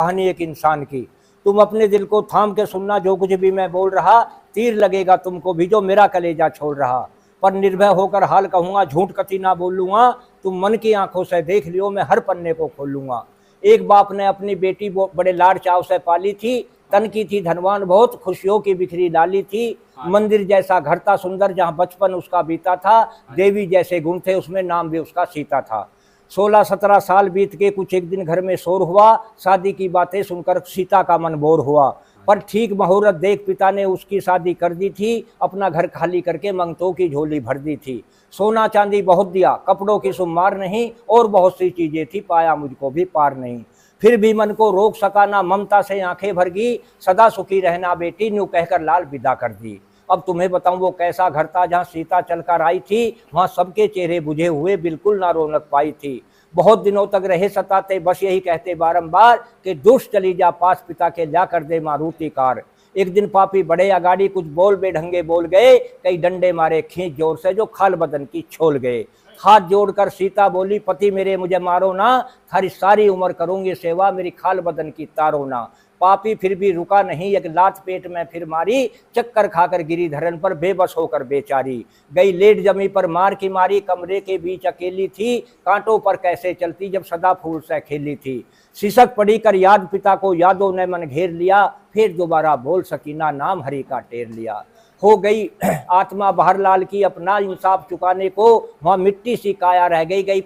कहानी एक इंसान की। तुम अपने दिल को थाम के सुनना, जो कुछ भी मैं बोल रहा तीर लगेगा तुमको भी, जो मेरा कलेजा छोड़ रहा। पर निर्भय होकर हाल कहूंगा, झूठ कति ना बोलूंगा। तुम मन की आंखों से देख लियो, मैं हर पन्ने को खोलूंगा। एक बाप ने अपनी बेटी बड़े लाड चाव से पाली थी। तन की थी धनवान बहुत, खुशियों की बिखरी डाली थी। मंदिर जैसा घर था सुंदर, जहां बचपन उसका बीता था। देवी जैसे गुण थे उसमें, नाम भी उसका सीता था। 16-17 साल बीत के कुछ एक दिन घर में शोर हुआ। शादी की बातें सुनकर सीता का मन बोर हुआ। पर ठीक मुहूर्त देख पिता ने उसकी शादी कर दी थी। अपना घर खाली करके मंगतों की झोली भर दी थी। सोना चांदी बहुत दिया, कपड़ों की सुमार नहीं, और बहुत सी चीजें थी, पाया मुझको भी पार नहीं। फिर भी मन को रोक सका ना, ममता से आंखें भर गई। सदा सुखी रहना बेटी, न्यू कहकर लाल विदा कर दी। अब तुम्हें बताऊं वो कैसा घर था, जहां सीता चलकर आई थी वहां सबके चेहरे बुझे हुए, बिल्कुल ना रौनक पाई थी। बहुत दिनों तक रहे सताते, बस यही कहते बारंबार कि दुष्ट चली जा पास पिता के, ला कर दे मारुति कार। एक दिन पापी बड़े अगाड़ी, कुछ बोल बेढंगे बोल गए। कई डंडे मारे खींच जोर से, जो खाल बदन की छोल गए। हाथ जोड़कर सीता बोली, पति मेरे मुझे मारो ना, थारी सारी उम्र करूंगी सेवा, मेरी खाल बदन की तारो ना। पापी फिर भी रुका नहीं, एक लात पेट में फिर मारी। चक्कर खाकर गिरी धरन पर, बेबस होकर बेचारी गई लेट जमी पर मार की मारी। कमरे के बीच अकेली थी, कांटों पर कैसे चलती, जब सदा फूल से खेली थी। सिसक पड़ी कर याद पिता को, यादों ने मन घेर लिया। फिर दोबारा बोल सकी ना, नाम हरि का टेर लिया। हो गई आत्मा बाहर लाल की, अपना इंसाफ चुकाने को। वहां मिट्टी सी काया रह गई।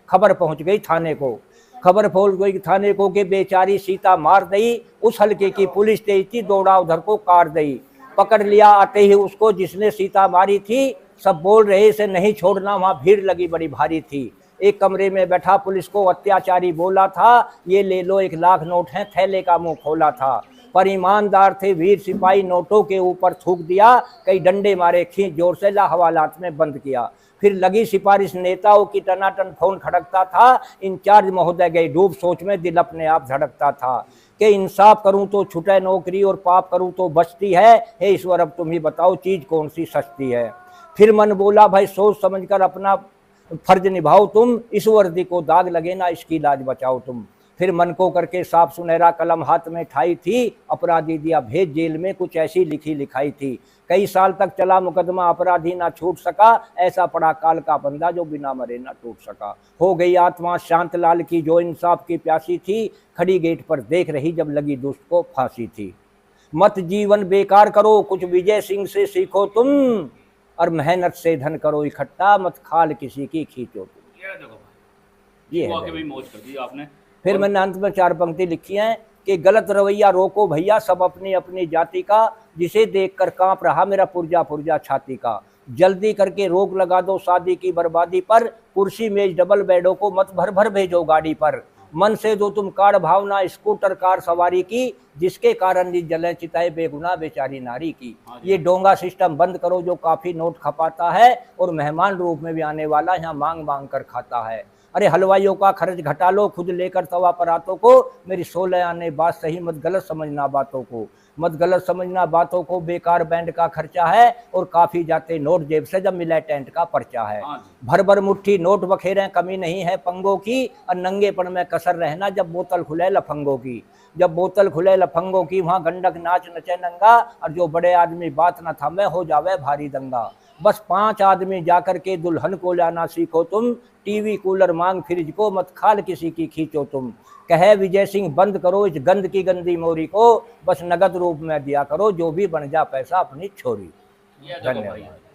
खबर पहुंच गई थाने को। खबर पहुंच गई थाने को कि बेचारी सीता मार दई। उस हल्के की पुलिस तेज थी, दौड़ा उधर को कार दई। पकड़ लिया आते ही उसको जिसने सीता मारी थी। सब बोल रहे इसे नहीं छोड़ना, वहां भीड़ लगी बड़ी भारी थी। एक कमरे में बैठा पुलिस को अत्याचारी बोला था, ये ले लो 1 लाख नोट है, थैले का मुंह खोला था। पर ईमानदार थे वीर सिपाही, नोटों के ऊपर थूक दिया। कई डंडे मारे खींच जोर से, ला हवालात में बंद किया। फिर लगी सिफारिश नेताओं की, टनाटन फोन खड़कता था। इंचार्ज महोदय गए डूब सोच में, दिल अपने आप धड़कता था कि इंसाफ करूं तो छुटे नौकरी, और पाप करूं तो बचती है। हे ईश्वर अब तुम ही बताओ, चीज कौन सी सस्ती है। फिर मन बोला, भाई सोच समझकर अपना फर्ज निभाओ तुम, इस वर्दी को दाग लगे ना, इसकी लाज बचाओ तुम। फिर मन को करके साफ सुनहरा कलम हाथ में ठाई थी। अपराधी दिया भेज जेल में, कुछ ऐसी लिखी लिखाई थी। कई साल तक चला मुकदमा, अपराधी ना छूट सका। ऐसा पड़ा काल का बंदा, जो बिना मरे ना टूट सका। हो गई आत्मा शांत लाल की, जो इंसाफ की प्यासी थी। खड़ी गेट पर देख रही, जब लगी दुष्ट को फांसी थी। मत जीवन बेकार करो, कुछ विजय सिंह से सीखो तुम, और मेहनत से धन करो इकट्ठा, मत खाल किसी की खींचो तुम। ये है आपने। फिर मैंने अंत में 4 पंक्ति लिखी हैं कि गलत रवैया रोको भैया, सब अपनी अपनी जाति का। जिसे देखकर कांप रहा मेरा पुर्जा पुर्जा छाती का। जल्दी करके रोक लगा दो शादी की बर्बादी पर। कुर्सी मेज डबल बेडों को मत भर भर भेजो गाड़ी पर। मन से दो तुम कार भावना, स्कूटर कार सवारी की, जिसके कारण जले चिताए बेगुनाह बेचारी नारी की। ये डोंगा सिस्टम बंद करो, जो काफी नोट खपाता है, और मेहमान रूप में भी आने वाला यहाँ मांग मांग कर खाता है। अरे हलवाइयों का खर्च घटा लो, खुद लेकर तवा परातों को। मेरी 16 आने बात सही, मत गलत समझना बातों को। मत गलत समझना बातों को, बेकार बैंड का खर्चा है, और काफी जाते नोट जेब से, जब मिला टेंट का पर्चा है। भर भर मुट्ठी नोट बखेरें, कमी नहीं है पंगों की, और नंगेपन में कसर रहना, जब बोतल खुले लफंगों की। जब बोतल खुले लफंगों की, वहां गंडक नाच नचे नंगा, और जो बड़े आदमी बात न था मैं, हो जावे भारी दंगा। बस 5 आदमी जाकर के दुल्हन को लाना सीखो तुम। टीवी कूलर मांग फ्रिज को, मत खाल किसी की खींचो तुम। कहे विजय सिंह बंद करो इस गंद की गंदी मोरी को, बस नगद रूप में दिया करो, जो भी बन जा पैसा अपनी छोरी। धन्यवाद।